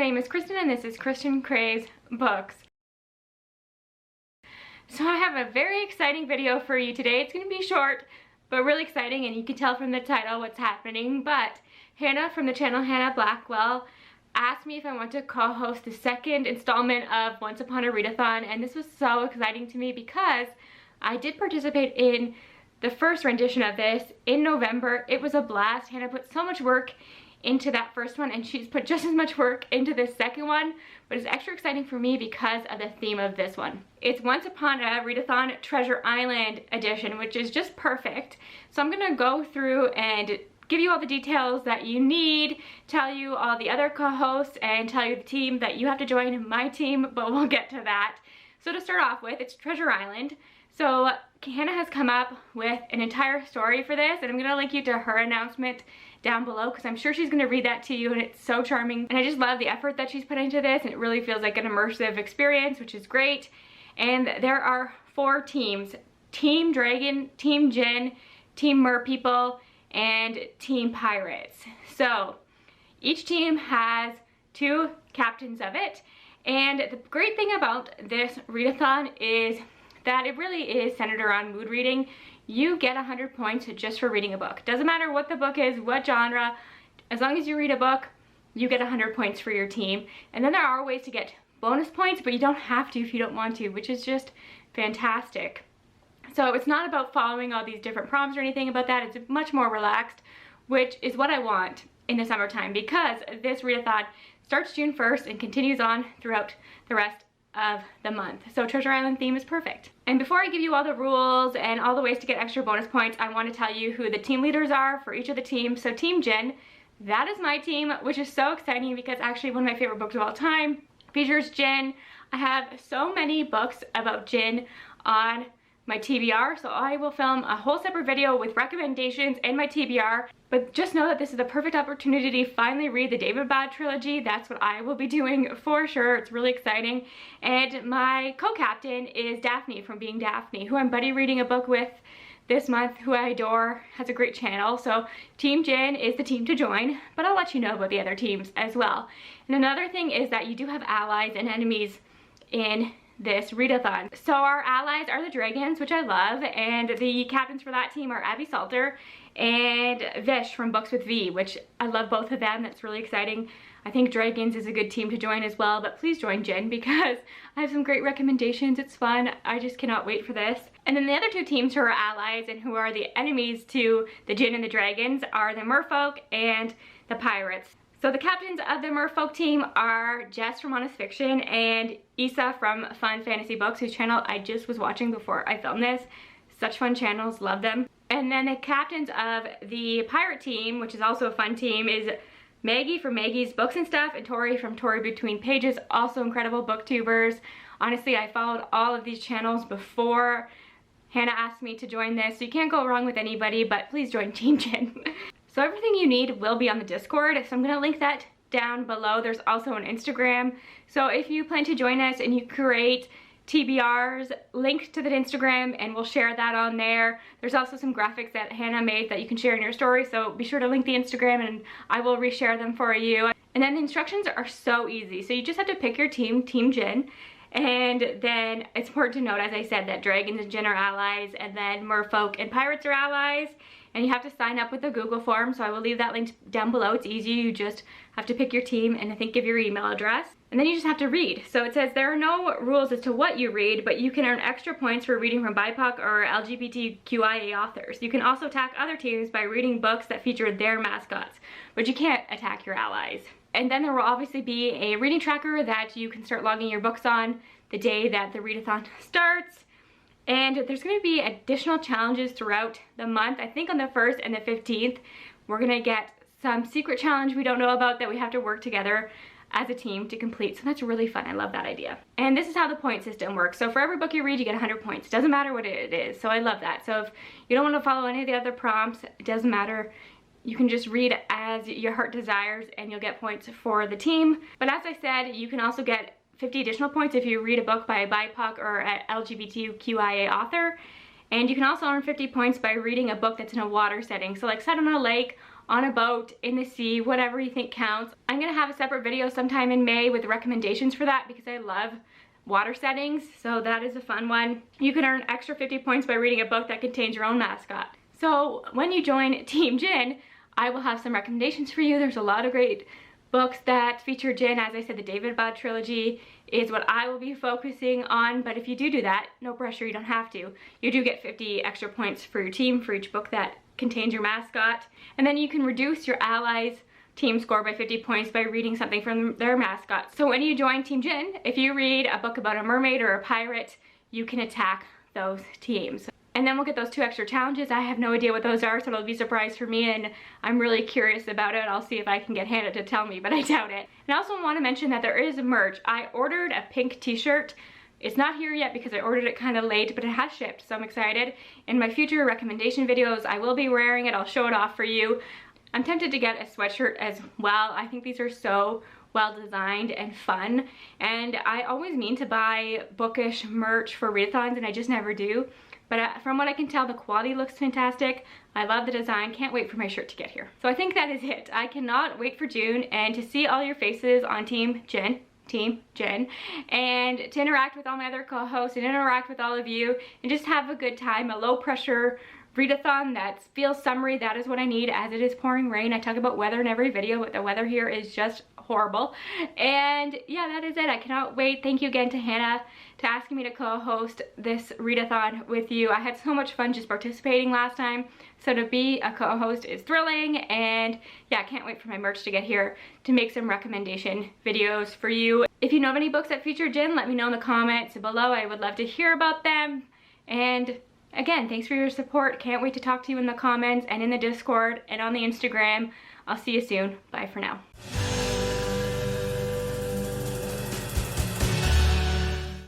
name is Kristen and this is Kristen Craze Books. So I have a very exciting video for you today. It's going to be short, but really exciting, and you can tell from the title what's happening. But Hannah from the channel Hannah Blackwell asked me if I want to co-host the second installment of Once Upon a Readathon, and this was so exciting to me because I did participate in the first rendition of this in November. It was a blast. Hannah put so much work into that first one, and she's put just as much work into this second one, but it's extra exciting for me because of the theme of this one. It's Once Upon a Readathon Treasure Island edition, which is just perfect. So I'm gonna go through and give you all the details that you need, tell you all the other co-hosts, and tell you the team that you have to join my team, but we'll get to that. So to start off with, it's Treasure Island. So Hannah has come up with an entire story for this, and I'm gonna link you to her announcement down below because I'm sure she's gonna read that to you, and it's so charming. And I just love the effort that she's put into this, and it really feels like an immersive experience, which is great. And there are 4 teams: Team Dragon, Team Djinn, Team Merpeople, and Team Pirates. So each team has 2 captains of it, and the great thing about this readathon is that it really is centered around mood reading. You get 100 points just for reading a book. Doesn't matter what the book is, what genre, as long as you read a book, you get 100 points for your team. And then there are ways to get bonus points, but you don't have to if you don't want to, which is just fantastic. So it's not about following all these different prompts or anything about that. It's much more relaxed, which is what I want in the summertime, because this readathon starts June 1st and continues on throughout the rest of the month. So Treasure Island theme is perfect. And before I give you all the rules and all the ways to get extra bonus points, I want to tell you who the team leaders are for each of the teams. So Team Djinn, that is my team, which is so exciting because actually one of my favorite books of all time features Djinn. I have so many books about Djinn on my TBR, so I will film a whole separate video with recommendations and my TBR. But just know that this is the perfect opportunity to finally read the David Bad trilogy. That's what I will be doing for sure. It's really exciting. And my co-captain is Daphne from Being Daphne, who I'm buddy reading a book with this month, who I adore, has a great channel. So Team Djinn is the team to join, but I'll let you know about the other teams as well. And another thing is that you do have allies and enemies in this readathon. So our allies are the dragons, which I love, and the captains for that team are Abby Salter and Vish from Books with V, which I love both of them. That's really exciting. I think dragons is a good team to join as well, but please join Djinn because I have some great recommendations. It's fun. I just cannot wait for this. And then the other 2 teams who are allies and who are the enemies to the Djinn and the dragons are the merfolk and the pirates. So the captains of the merfolk team are Jess from Honest Fiction and Isa from Fun Fantasy Books, whose channel I just was watching before I filmed this. Such fun channels, love them. And then the captains of the pirate team, which is also a fun team, is Maggie from Maggie's Books and Stuff and Tori from Tori Between Pages, also incredible booktubers. Honestly, I followed all of these channels before Hannah asked me to join this, so you can't go wrong with anybody, but please join Team Djinn. So everything you need will be on the Discord, so I'm gonna link that down below. There's also an Instagram. So if you plan to join us and you create TBRs, link to the Instagram and we'll share that on there. There's also some graphics that Hannah made that you can share in your story, so be sure to link the Instagram and I will reshare them for you. And then the instructions are so easy. So you just have to pick your team, Team Djinn. And then it's important to note, as I said, that dragons and Djinn are allies, and then merfolk and pirates are allies. And you have to sign up with the Google form, so I will leave that link down below. It's easy. You just have to pick your team and I think give your email address. And then you just have to read. So it says there are no rules as to what you read, but you can earn extra points for reading from BIPOC or LGBTQIA authors. You can also attack other teams by reading books that feature their mascots, but you can't attack your allies. And then there will obviously be a reading tracker that you can start logging your books on the day that the readathon starts. And there's going to be additional challenges throughout the month. I think on the 1st and the 15th, we're going to get some secret challenge we don't know about that we have to work together as a team to complete. So that's really fun. I love that idea. And this is how the point system works. So for every book you read, you get 100 points. It doesn't matter what it is. So I love that. So if you don't want to follow any of the other prompts, it doesn't matter. You can just read as your heart desires and you'll get points for the team. But as I said, you can also get 50 additional points if you read a book by a BIPOC or an LGBTQIA author. And you can also earn 50 points by reading a book that's in a water setting. So like set on a lake on a boat, in the sea, whatever you think counts. I'm gonna have a separate video sometime in May with recommendations for that because I love water settings, so that is a fun one. You can earn extra 50 points by reading a book that contains your own mascot. So when you join Team Djinn, I will have some recommendations for you. There's a lot of great books that feature Djinn. As I said, the David Budd trilogy is what I will be focusing on, but if you do that, no pressure, you don't have to. You do get 50 extra points for your team for each book that contains your mascot, and then you can reduce your allies' team score by 50 points by reading something from their mascot. So when you join Team Djinn, if you read a book about a mermaid or a pirate, you can attack those teams. And then we'll get those 2 extra challenges. I have no idea what those are, so it'll be a surprise for me, and I'm really curious about it. I'll see if I can get Hannah to tell me, but I doubt it. And I also want to mention that there is merch. I ordered a pink t-shirt. It's not here yet because I ordered it kind of late, but it has shipped, so I'm excited. In my future recommendation videos, I will be wearing it. I'll show it off for you. I'm tempted to get a sweatshirt as well. I think these are so well designed and fun, and I always mean to buy bookish merch for readathons and I just never do. But from what I can tell, the quality looks fantastic. I love the design. Can't wait for my shirt to get here. So I think that is it. I cannot wait for June and to see all your faces on Team Djinn, and to interact with all my other co-hosts and interact with all of you and just have a good time. A low pressure readathon that feels summery. That is what I need, as it is pouring rain. I talk about weather in every video, but the weather here is just horrible. And yeah, that is it. I cannot wait. Thank you again to Hannah to asking me to co-host this readathon with you. I had so much fun just participating last time, so to be a co-host is thrilling. And yeah, I can't wait for my merch to get here to make some recommendation videos for you. If you know of any books that feature Djinn, let me know in the comments below. I would love to hear about them. And again, thanks for your support. Can't wait to talk to you in the comments and in the Discord and on the Instagram. I'll see you soon. Bye for now.